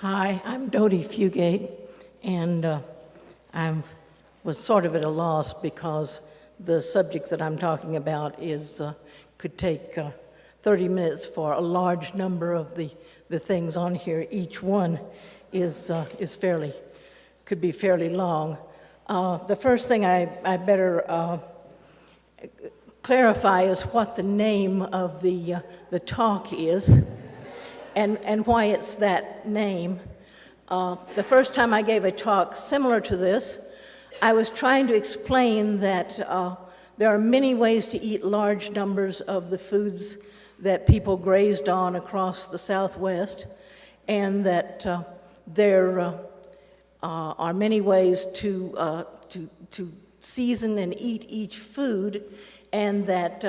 Hi, I'm Dody Fugate, and I was sort of at a loss because the subject that I'm talking about could take 30 minutes for a large number of the things on here. Each one could be fairly long. The first thing I better clarify is what the name of the talk is. And why it's that name. The first time I gave a talk similar to this, I was trying to explain that there are many ways to eat large numbers of the foods that people grazed on across the Southwest, and that there are many ways to season and eat each food, and that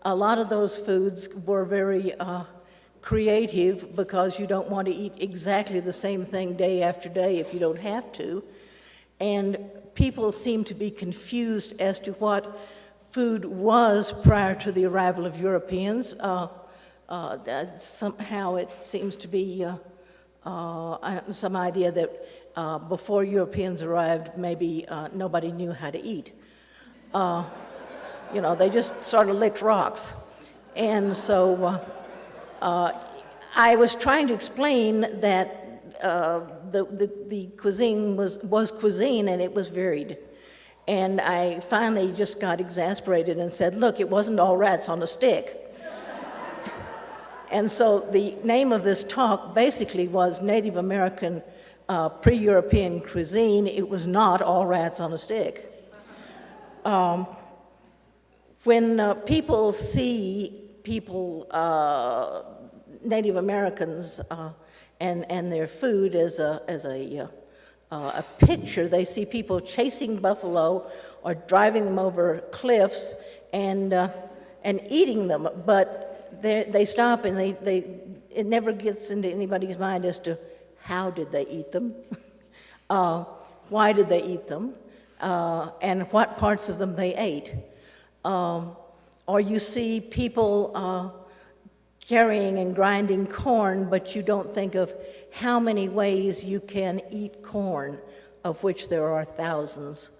a lot of those foods were very creative because you don't want to eat exactly the same thing day after day if you don't have to. And people seem to be confused as to what food was prior to the arrival of Europeans. Somehow it seems to be some idea that before Europeans arrived, maybe nobody knew how to eat. They just sort of licked rocks. And so I was trying to explain that the cuisine was cuisine, and it was varied. And I finally just got exasperated and said, look, it wasn't all rats on a stick. And so the name of this talk basically was Native American pre-European cuisine. It was not all rats on a stick. When people see Native Americans and their food as a picture, they see people chasing buffalo or driving them over cliffs and eating them. But they stop, and it never gets into anybody's mind as to how did they eat them, why did they eat them, and what parts of them they ate. Or you see people carrying and grinding corn, but you don't think of how many ways you can eat corn, of which there are thousands.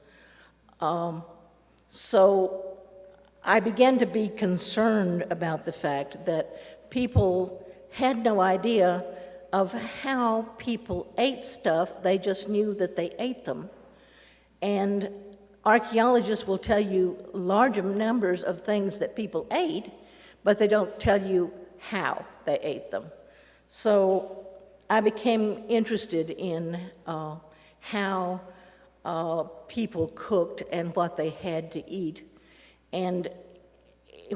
So I began to be concerned about the fact that people had no idea of how people ate stuff. They just knew that they ate them. And archaeologists will tell you large numbers of things that people ate, but they don't tell you how they ate them. So I became interested in how people cooked and what they had to eat. And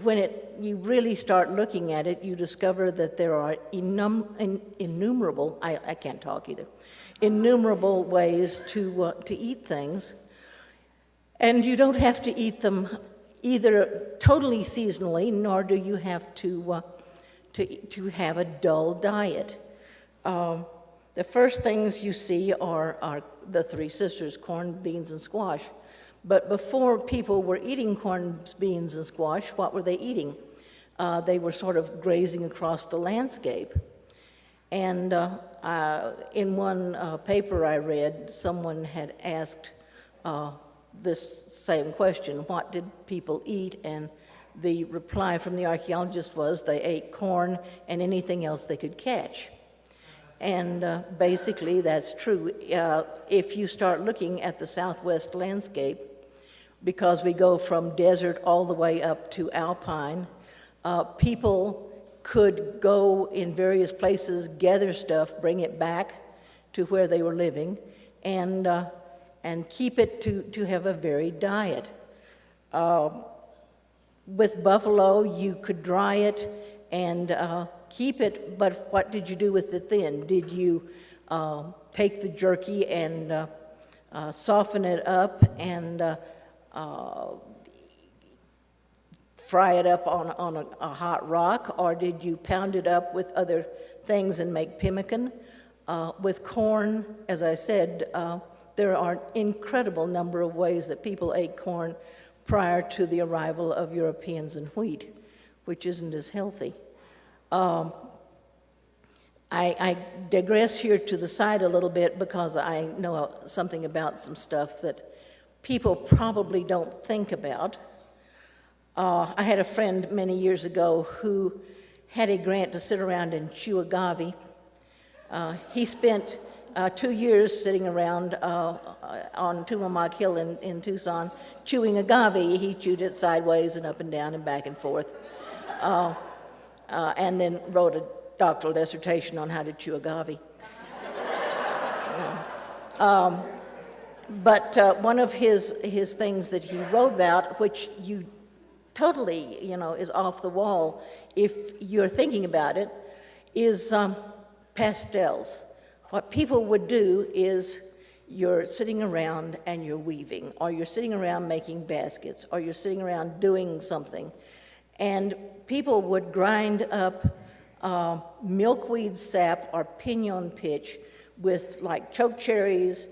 when you really start looking at it, you discover that there are innumerable, I can't talk either, innumerable ways to eat things. And you don't have to eat them either totally seasonally, nor do you have to have a dull diet. The first things you see are the three sisters, corn, beans, and squash. But before people were eating corn, beans, and squash, what were they eating? They were sort of grazing across the landscape. And in one paper I read, someone had asked this same question: what did people eat? And the reply from the archaeologist was they ate corn and anything else they could catch. And basically that's true. If you start looking at the Southwest landscape, because we go from desert all the way up to alpine, people could go in various places, gather stuff, bring it back to where they were living, and keep it to have a varied diet. With buffalo, you could dry it and keep it, but what did you do with it then? Did you take the jerky and soften it up and fry it up on a hot rock, or did you pound it up with other things and make pemmican? With corn, as I said, there are an incredible number of ways that people ate corn prior to the arrival of Europeans and wheat, which isn't as healthy. I digress here to the side a little bit because I know something about some stuff that people probably don't think about. I had a friend many years ago who had a grant to sit around and chew agave. He spent 2 years sitting around on Tumamoc Hill in Tucson chewing agave. He chewed it sideways and up and down and back and forth, and then wrote a doctoral dissertation on how to chew agave. But one of his things that he wrote about, which you totally, is off the wall if you're thinking about it, is pastels. What people would do is you're sitting around and you're weaving, or you're sitting around making baskets, or you're sitting around doing something, and people would grind up milkweed sap or pinon pitch with like choke cherries,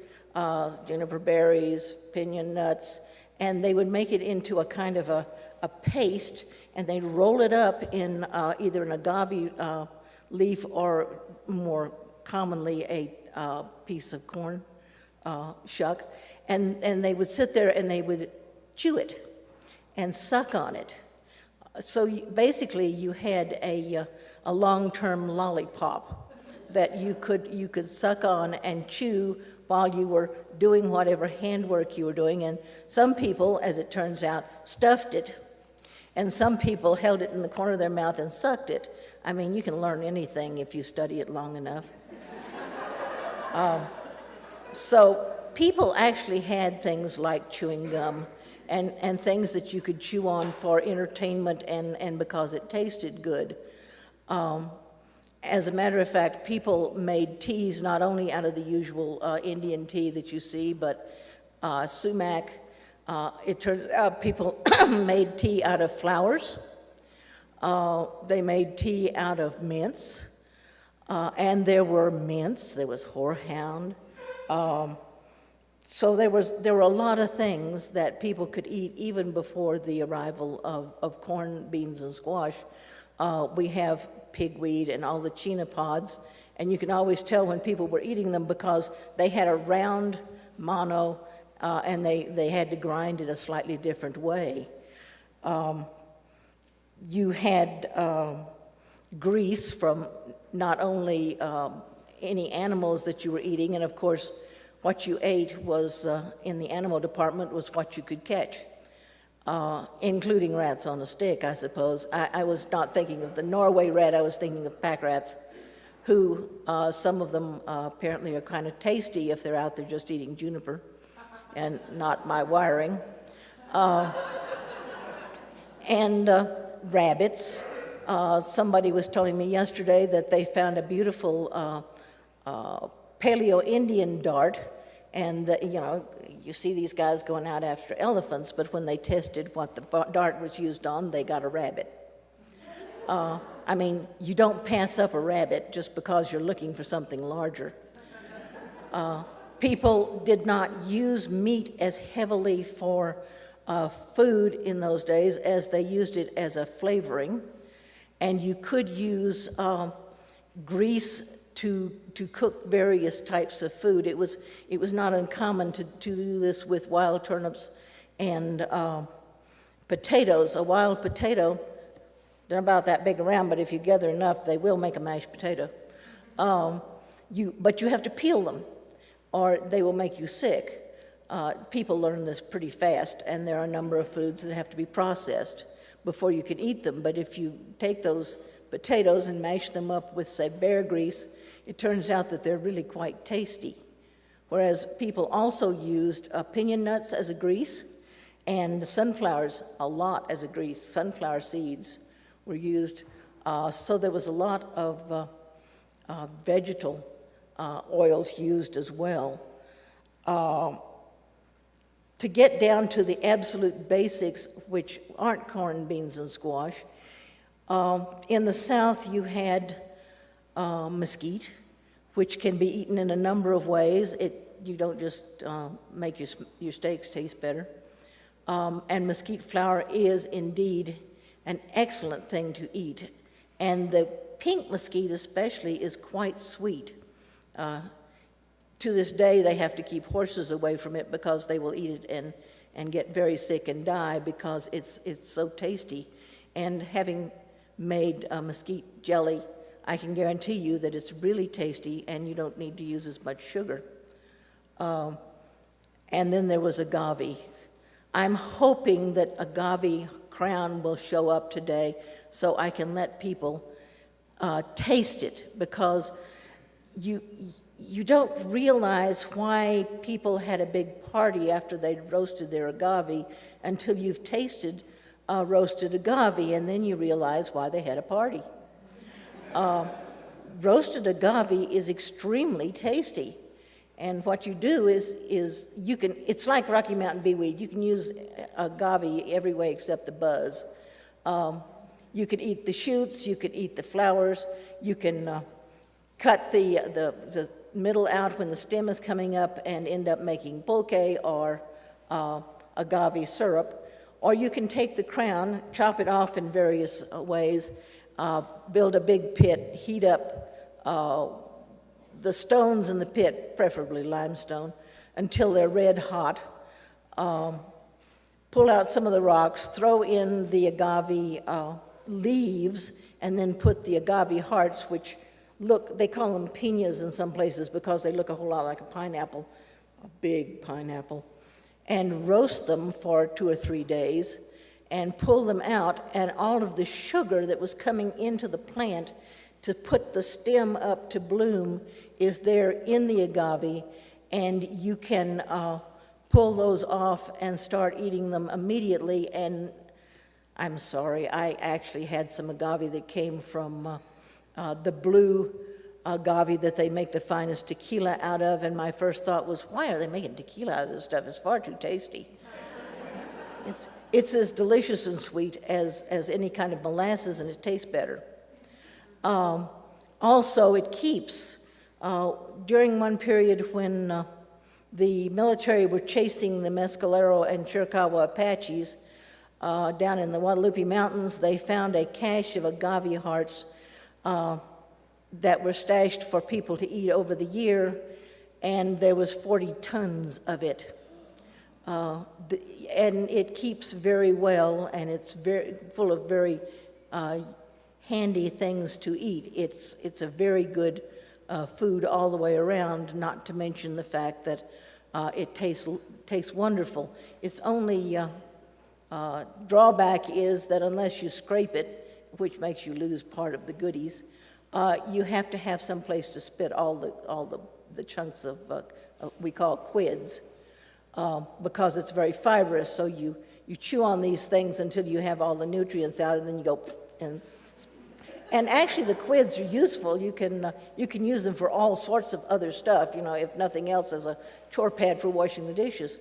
juniper berries, pinon nuts, and they would make it into a kind of a paste, and they'd roll it up in either an agave leaf or more commonly a piece of corn shuck, and they would sit there and they would chew it and suck on it. So basically you had a long-term lollipop that you could suck on and chew while you were doing whatever handwork you were doing. And some people, as it turns out, stuffed it, and some people held it in the corner of their mouth and sucked it. I mean, you can learn anything if you study it long enough. So people actually had things like chewing gum and things that you could chew on for entertainment and because it tasted good. As a matter of fact, people made teas not only out of the usual Indian tea that you see, but sumac. It turns out people made tea out of flowers. They made tea out of mints. And there were mints. There was horehound. So there were a lot of things that people could eat even before the arrival of corn, beans, and squash. We have pigweed and all the china pods, and you can always tell when people were eating them because they had a round mano, and they had to grind it a slightly different way. You had grease from not only any animals that you were eating, and of course what you ate was, in the animal department, was what you could catch. Including rats on a stick, I suppose. I was not thinking of the Norway rat, I was thinking of pack rats, who some of them apparently are kind of tasty if they're out there just eating juniper and not my wiring. And rabbits. Somebody was telling me yesterday that they found a beautiful Paleo-Indian dart, and you see these guys going out after elephants, but when they tested what the dart was used on, they got a rabbit. I mean, you don't pass up a rabbit just because you're looking for something larger. People did not use meat as heavily for food in those days as they used it as a flavoring, and you could use grease to cook various types of food. It was not uncommon to do this with wild turnips and potatoes. A wild potato, they're about that big around, but if you gather enough, they will make a mashed potato. But you have to peel them, or they will make you sick. People learn this pretty fast, and there are a number of foods that have to be processed before you can eat them. But if you take those potatoes and mash them up with, say, bear grease, it turns out that they're really quite tasty. Whereas people also used pinon nuts as a grease, and sunflowers a lot as a grease. Sunflower seeds were used. So there was a lot of vegetal oils used as well. To get down to the absolute basics, which aren't corn, beans, and squash, in the South you had mesquite, which can be eaten in a number of ways. You don't just make your steaks taste better. And mesquite flour is indeed an excellent thing to eat. And the pink mesquite especially is quite sweet. To this day, they have to keep horses away from it because they will eat it and get very sick and die because it's so tasty. And having made mesquite jelly, I can guarantee you that it's really tasty and you don't need to use as much sugar. And then there was agave. I'm hoping that agave crown will show up today so I can let people taste it, because you don't realize why people had a big party after they'd roasted their agave until you've tasted roasted agave, and then you realize why they had a party. Roasted agave is extremely tasty, and what you do is you can, it's like Rocky Mountain beeweed. You can use agave every way except the buzz. You can eat the shoots, you can eat the flowers, you can cut the middle out when the stem is coming up and end up making pulque or agave syrup. Or you can take the crown, chop it off in various ways, build a big pit, heat up the stones in the pit, preferably limestone, until they're red hot. Pull out some of the rocks, throw in the agave leaves, and then put the agave hearts, which look, they call them piñas in some places because they look a whole lot like a pineapple, a big pineapple, and roast them for 2 or 3 days and pull them out, and all of the sugar that was coming into the plant to put the stem up to bloom is there in the agave, and you can pull those off and start eating them immediately. And I'm sorry, I actually had some agave that came from the blue agave that they make the finest tequila out of, and my first thought was, why are they making tequila out of this stuff? It's far too tasty. It's as delicious and sweet as any kind of molasses, and it tastes better. Also, it keeps. During one period when the military were chasing the Mescalero and Chiricahua Apaches down in the Guadalupe Mountains, they found a cache of agave hearts that were stashed for people to eat over the year, and there was 40 tons of it. And it keeps very well, and it's very full of very handy things to eat. It's a very good food all the way around, not to mention the fact that it tastes wonderful. Its only drawback is that unless you scrape it, which makes you lose part of the goodies, you have to have some place to spit all the chunks of we call quids, because it's very fibrous. So you chew on these things until you have all the nutrients out, and then you go and actually the quids are useful. You can use them for all sorts of other stuff. You know, if nothing else, as a chore pad for washing the dishes.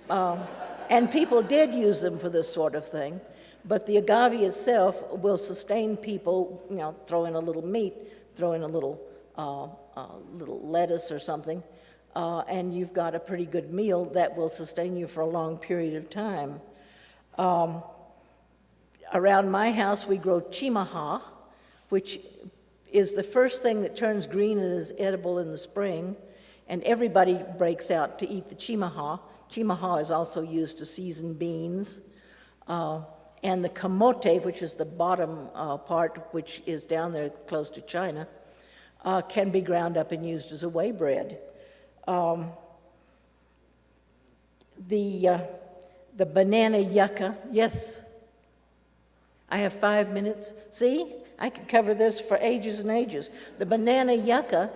And people did use them for this sort of thing. But the agave itself will sustain people. You know, throw in a little meat, throw in a little lettuce or something, and you've got a pretty good meal that will sustain you for a long period of time. Around my house, we grow Chimaha, which is the first thing that turns green and is edible in the spring, and everybody breaks out to eat the Chimaha. Chimaha is also used to season beans. And the camote, which is the bottom part, which is down there close to China, can be ground up and used as a whey bread. The banana yucca, yes. I have 5 minutes. See, I could cover this for ages and ages. The banana yucca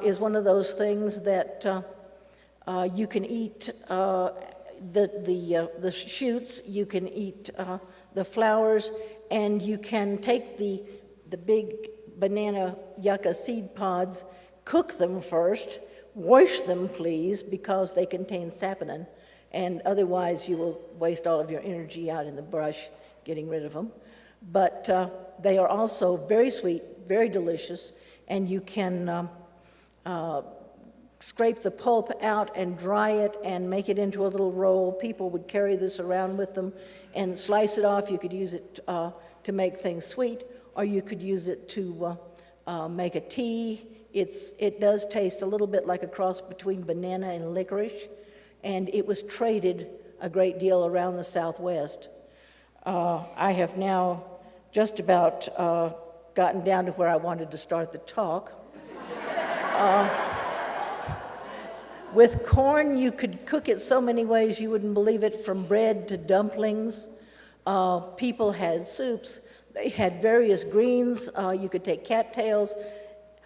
is one of those things that you can eat. The shoots, you can eat the flowers, and you can take the big banana yucca seed pods, cook them first, wash them please, because they contain saponin, and otherwise you will waste all of your energy out in the brush getting rid of them. But they are also very sweet, very delicious, and you can scrape the pulp out and dry it and make it into a little roll. People would carry this around with them and slice it off. You could use it to make things sweet, or you could use it to make a tea. It does taste a little bit like a cross between banana and licorice, and it was traded a great deal around the Southwest. I have now just about gotten down to where I wanted to start the talk. With corn, you could cook it so many ways you wouldn't believe it, from bread to dumplings. People had soups. They had various greens. You could take cattails.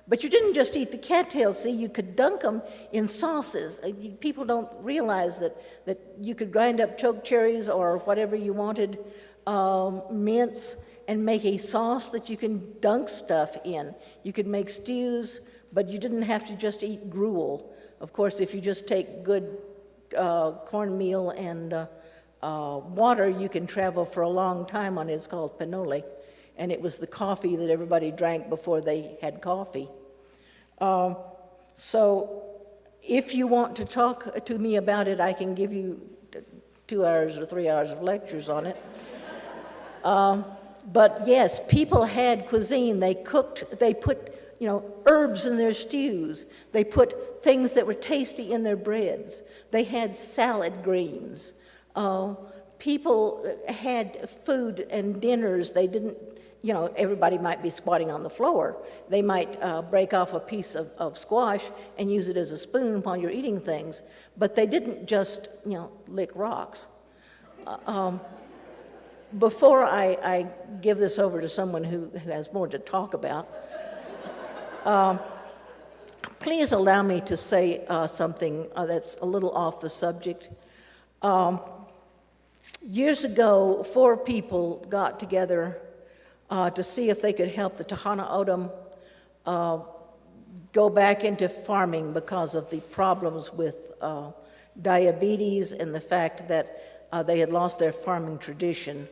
But you didn't just eat the cattails, see, you could dunk them in sauces. People don't realize that you could grind up choke cherries or whatever you wanted, mince, and make a sauce that you can dunk stuff in. You could make stews, but you didn't have to just eat gruel. Of course, if you just take good cornmeal and water, you can travel for a long time on it. It's called pinole, and it was the coffee that everybody drank before they had coffee. So if you want to talk to me about it, I can give you 2 hours or 3 hours of lectures on it. But yes, people had cuisine. They cooked, they put, herbs in their stews. They put things that were tasty in their breads. They had salad greens. People had food and dinners. They didn't, everybody might be squatting on the floor. They might break off a piece of squash and use it as a spoon while you're eating things. But they didn't just, lick rocks. Before I give this over to someone who has more to talk about, please allow me to say something that's a little off the subject. Years ago, 4 people got together to see if they could help the Tohono O'odham go back into farming because of the problems with diabetes and the fact that they had lost their farming tradition.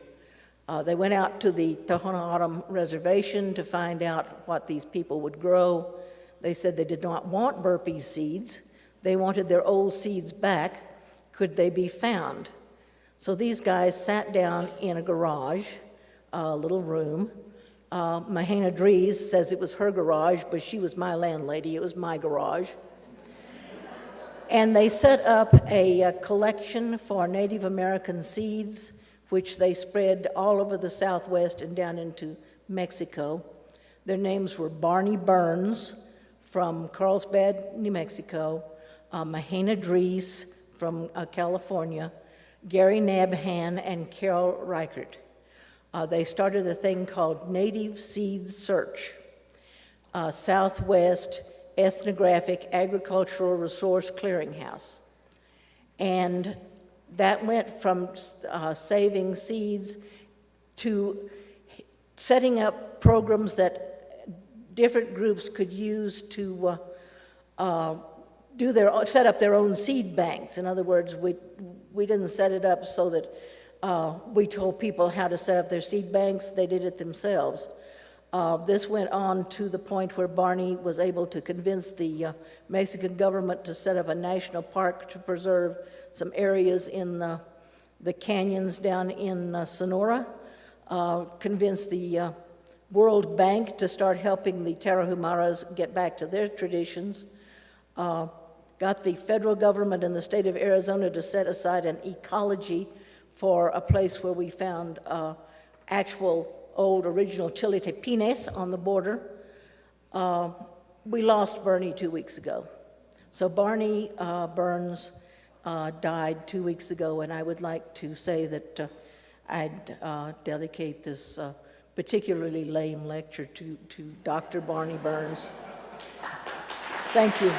They went out to the Tohono O'odham reservation to find out what these people would grow. They said they did not want burpee seeds. They wanted their old seeds back. Could they be found? So these guys sat down in a garage, a little room. Mahana Dries says it was her garage, but she was my landlady. It was my garage. And they set up a collection for Native American seeds, which they spread all over the Southwest and down into Mexico. Their names were Barney Burns from Carlsbad, New Mexico, Mahana Dries from California, Gary Nabhan, and Carol Reichert. They started a thing called Native Seed Search, Southwest Ethnographic Agricultural Resource Clearinghouse. And that went from saving seeds to setting up programs that different groups could use to set up their own seed banks. In other words, we didn't set it up so that we told people how to set up their seed banks. They did it themselves. This went on to the point where Barney was able to convince the Mexican government to set up a national park to preserve some areas in the canyons down in Sonora, convinced the World Bank to start helping the Tarahumaras get back to their traditions, got the federal government and the state of Arizona to set aside an ecology for a place where we found actual old original chili tepines on the border. We lost Bernie 2 weeks ago. So Barney Burns died 2 weeks ago, and I would like to say that I'd dedicate this particularly lame lecture to Dr. Barney Burns. Thank you.